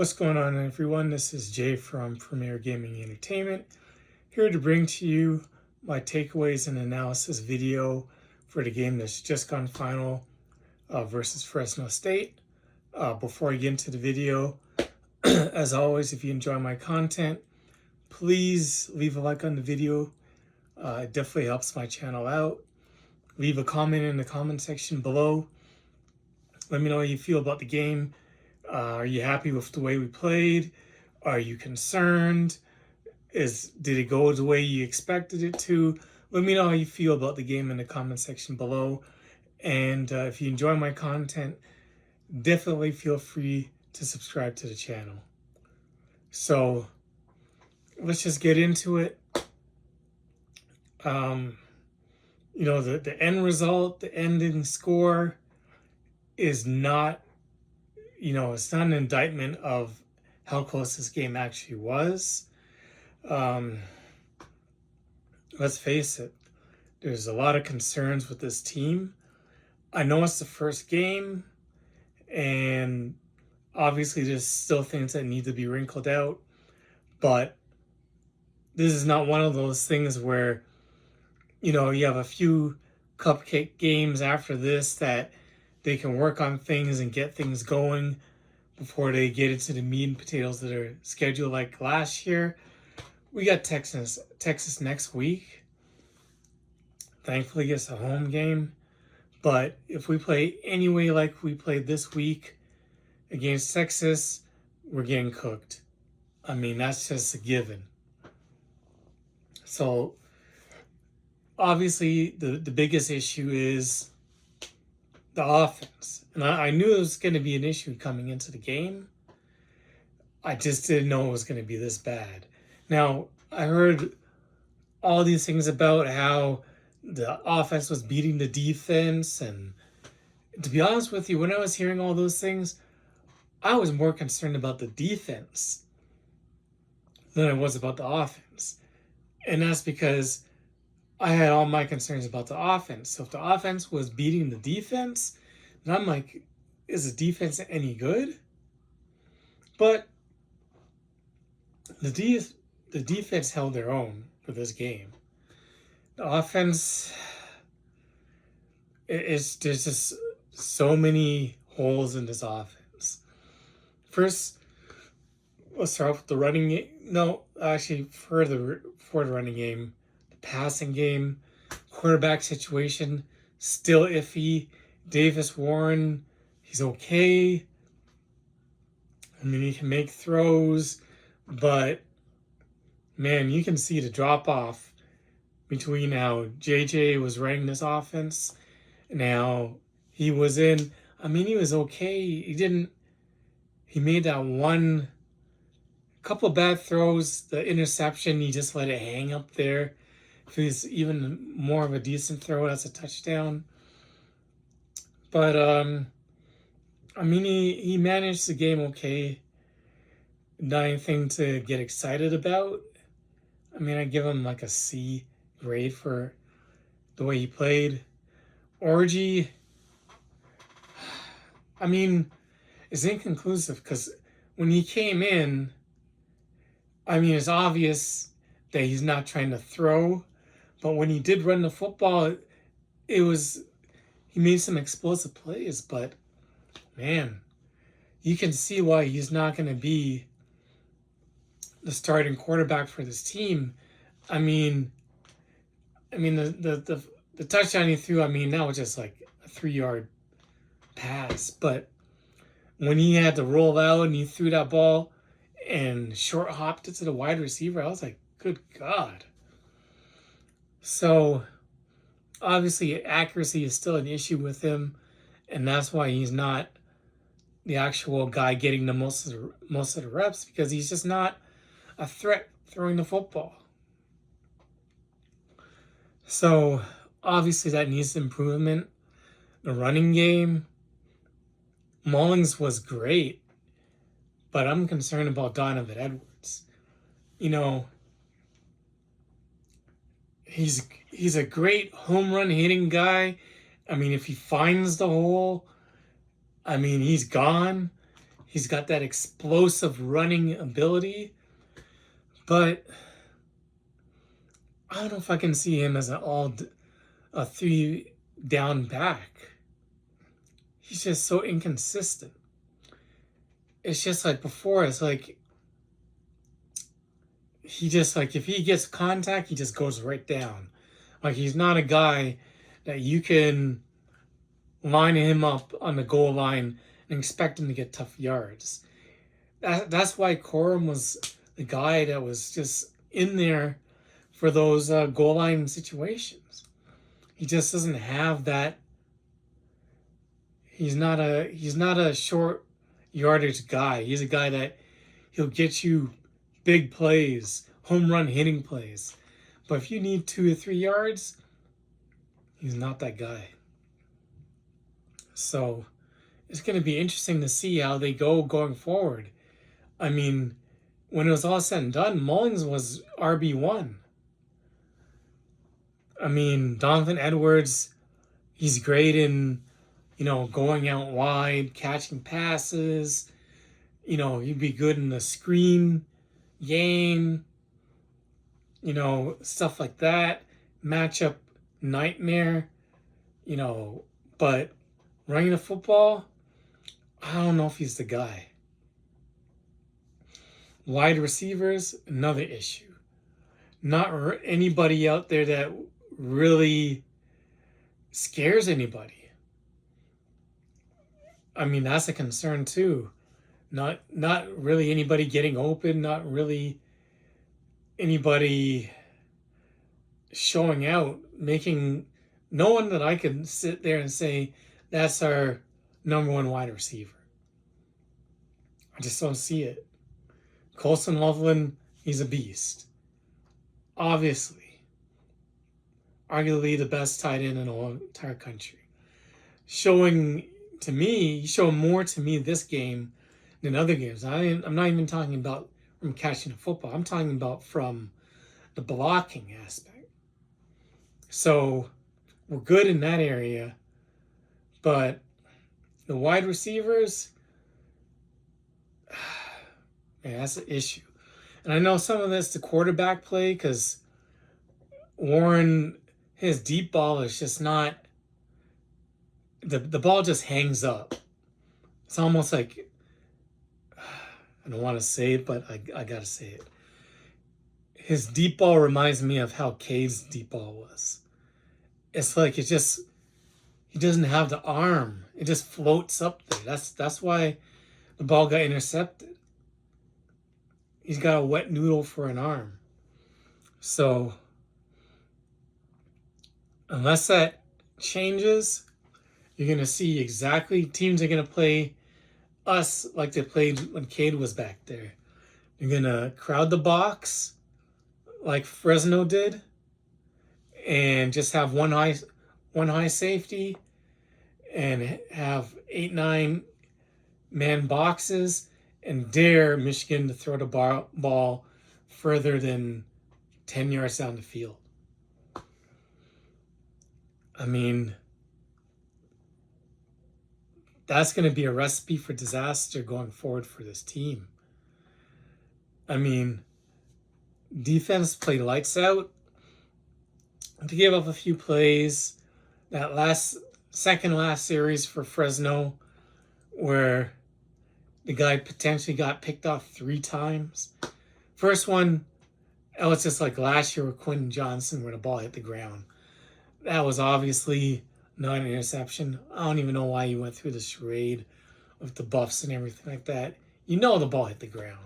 What's going on, everyone? This is Jay from Premier Gaming Entertainment, here to bring to you my takeaways and analysis video for the game that's just gone final versus Fresno State. Before I get into the video, as always, if you enjoy my content, please leave a like on the video. It definitely helps my channel out. Leave a comment in the comment section below. Let me know how you feel about the game. Are you happy with the way we played? Are you concerned? Did it go the way you expected it to? Let me know how you feel about the game in the comment section below. And if you enjoy my content, definitely feel free to subscribe to the channel. So let's just get into it. The end result, the ending score is not, it's not an indictment of how close this game actually was. Let's face it, there's a lot of concerns with this team. I know it's the first game, and obviously there's still things that need to be wrinkled out, but this is not one of those things where, you have a few cupcake games after this that they can work on things and get things going before they get into the meat and potatoes that are scheduled like last year. We got Texas next week. Thankfully, it's a home game. But if we play anyway like we played this week against Texas, we're getting cooked. I mean, that's just a given. So, obviously, the biggest issue is the offense. And I knew it was going to be an issue coming into the game. I just didn't know it was going to be this bad. Now, I heard all these things about how the offense was beating the defense. And to be honest with you, when I was hearing all those things, I was more concerned about the defense than I was about the offense. And that's because I had all my concerns about the offense. So if the offense was beating the defense, then I'm like, is the defense any good? But the defense held their own for this game. The offense, there's just so many holes in this offense. First, let's start with the running game. No, actually, for the running game, passing game, quarterback situation, still iffy. Davis Warren, he's okay. I mean, he can make throws, but man, you can see the drop off between how JJ was running this offense and how he was in. I mean, he was okay. He made that one couple bad throws, the interception, he just let it hang up there. If it was even more of a decent throw, that's a touchdown. But, I mean, he managed the game okay. Not anything to get excited about. I mean, I give him like a C grade for the way he played. Orgy, I mean, it's inconclusive because when he came in, I mean, it's obvious that he's not trying to throw. But when he did run the football, he made some explosive plays. But, man, you can see why he's not going to be the starting quarterback for this team. I mean, the touchdown he threw, I mean, that was just like a 3-yard pass. But when he had to roll out and he threw that ball and short hopped it to the wide receiver, I was like, good God. So, obviously, accuracy is still an issue with him, and that's why he's not the actual guy getting the most of the reps, because he's just not a threat throwing the football. So, obviously, that needs improvement. The running game, Mullings was great, but I'm concerned about Donovan Edwards. He's a great home run hitting guy. I mean, if he finds the hole, I mean, he's gone. He's got that explosive running ability, but I don't know if I can see him as a three down back. He's just so inconsistent. It's just like before. It's like he just like if he gets contact, he just goes right down. Like he's not a guy that you can line him up on the goal line and expect him to get tough yards. That's why Corum was the guy that was just in there for those goal line situations. He just doesn't have that. He's not a short yardage guy. He's a guy that he'll get you big plays, home run hitting plays. But if you need 2 or 3 yards, he's not that guy. So it's going to be interesting to see how they go going forward. I mean, when it was all said and done, Mullins was RB1. I mean, Donovan Edwards, he's great in, going out wide, catching passes. He'd be good in the screen game, stuff like that. Matchup nightmare, but running the football, I don't know if he's the guy. Wide receivers, another issue. Not anybody out there that really scares anybody. I mean, that's a concern too. Not really anybody getting open, not really anybody showing out, making no one that I could sit there and say that's our number one wide receiver. I just don't see it. Colson Loveland, he's a beast. Obviously. Arguably the best tight end in the entire country. Showing more to me this game than other games. I'm not even talking about from catching the football. I'm talking about from the blocking aspect. So we're good in that area, but the wide receivers, man, that's an issue. And I know some of this the quarterback play because Warren, his deep ball is just not, the ball just hangs up. It's almost like, I don't want to say it, but I got to say it. His deep ball reminds me of how Cade's deep ball was. It's like he doesn't have the arm. It just floats up there. That's why the ball got intercepted. He's got a wet noodle for an arm. So unless that changes, you're going to see exactly teams are going to play us like they played when Cade was back there. You're going to crowd the box like Fresno did and just have one high safety and have 8-9 man boxes and dare Michigan to throw the ball further than 10 yards down the field. I mean, that's going to be a recipe for disaster going forward for this team. I mean, defense played lights out. They gave up a few plays. That second last series for Fresno where the guy potentially got picked off 3 times. First one, it was just like last year with Quentin Johnson where the ball hit the ground. That was obviously not an interception. I don't even know why he went through the charade with the buffs and everything like that. The ball hit the ground.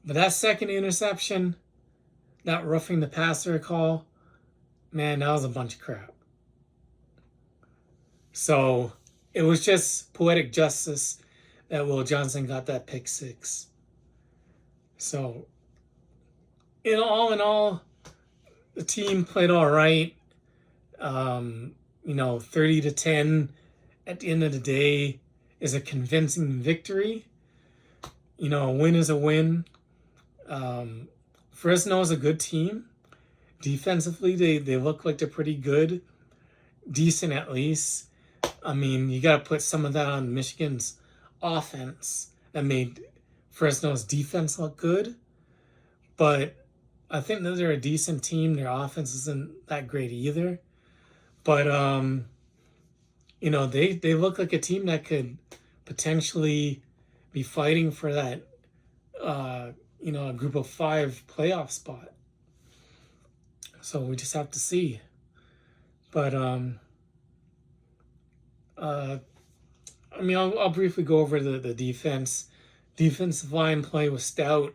But that second interception, that roughing the passer call, man, that was a bunch of crap. So it was just poetic justice that Will Johnson got that pick 6. So in all, the team played all right. 30-10 at the end of the day is a convincing victory. A win is a win. Fresno is a good team. Defensively, they look like they're pretty good. Decent at least. I mean, you got to put some of that on Michigan's offense that made Fresno's defense look good. But I think that they're a decent team. Their offense isn't that great either. But they look like a team that could potentially be fighting for that a group of 5 playoff spot. So we just have to see. But I'll briefly go over the defense. Defensive line play was stout.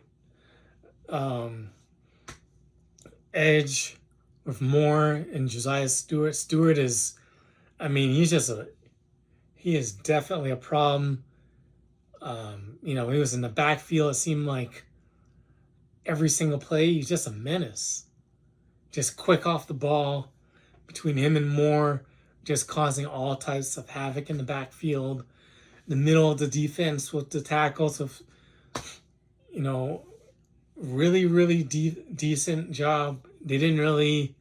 Edge with Moore and Josiah Stewart. Stewart is, he is definitely a problem. He was in the backfield. It seemed like every single play, he's just a menace. Just quick off the ball. Between him and Moore, just causing all types of havoc in the backfield. The middle of the defense with the tackles of, really, really decent job. They didn't really,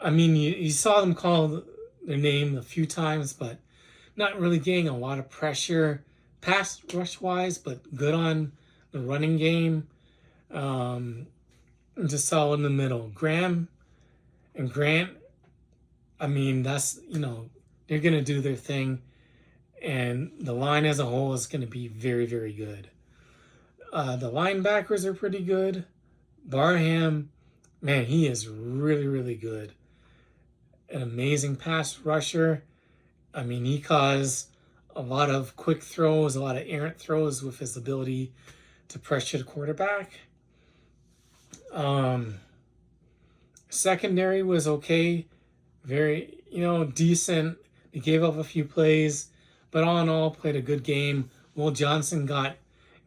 you saw them call their name a few times, but not really getting a lot of pressure pass rush wise, but good on the running game. Just solid in the middle. Graham and Grant, that's, they're going to do their thing. And the line as a whole is going to be very, very good. The linebackers are pretty good. Barham, man, he is really, really good. An amazing pass rusher. He caused a lot of quick throws, a lot of errant throws with his ability to pressure the quarterback. Secondary was okay. Very, decent. They gave up a few plays, but all in all, played a good game. Will Johnson got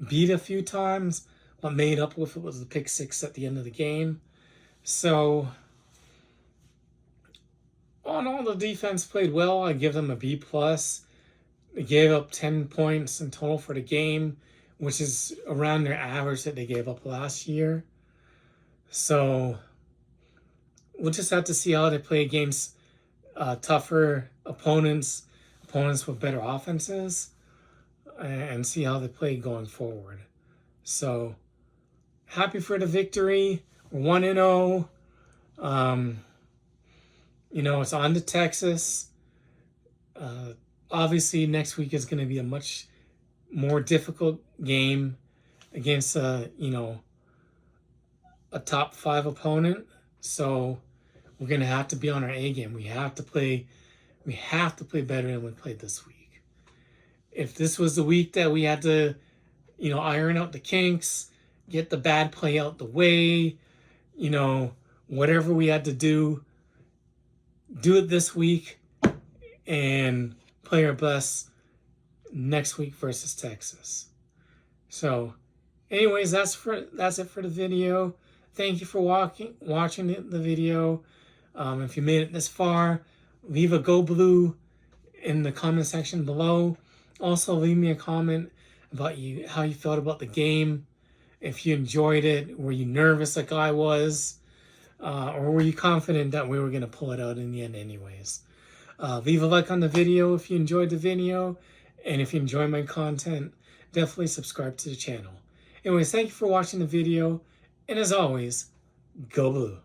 beat a few times, but made up with it was the pick 6 at the end of the game. So, all in all, the defense played well. I give them a B+. They gave up 10 points in total for the game, which is around their average that they gave up last year. So, we'll just have to see how they play against tougher opponents with better offenses, and see how they play going forward. So, happy for the victory. We're 1-0. It's on to Texas. Obviously, next week is going to be a much more difficult game against a top 5 opponent. So we're going to have to be on our A game. We have to play better than we played this week. If this was the week that we had to, iron out the kinks, get the bad play out the way, whatever we had to do it this week and play our best next week versus Texas. So, anyways, that's it for the video. Thank you for watching the video. If you made it this far, leave a Go Blue in the comment section below. Also, leave me a comment about how you felt about the game. If you enjoyed it, were you nervous like I was? Or were you confident that we were going to pull it out in the end anyways? Leave a like on the video if you enjoyed the video. And if you enjoy my content, definitely subscribe to the channel. Anyways, thank you for watching the video. And as always, Go Blue.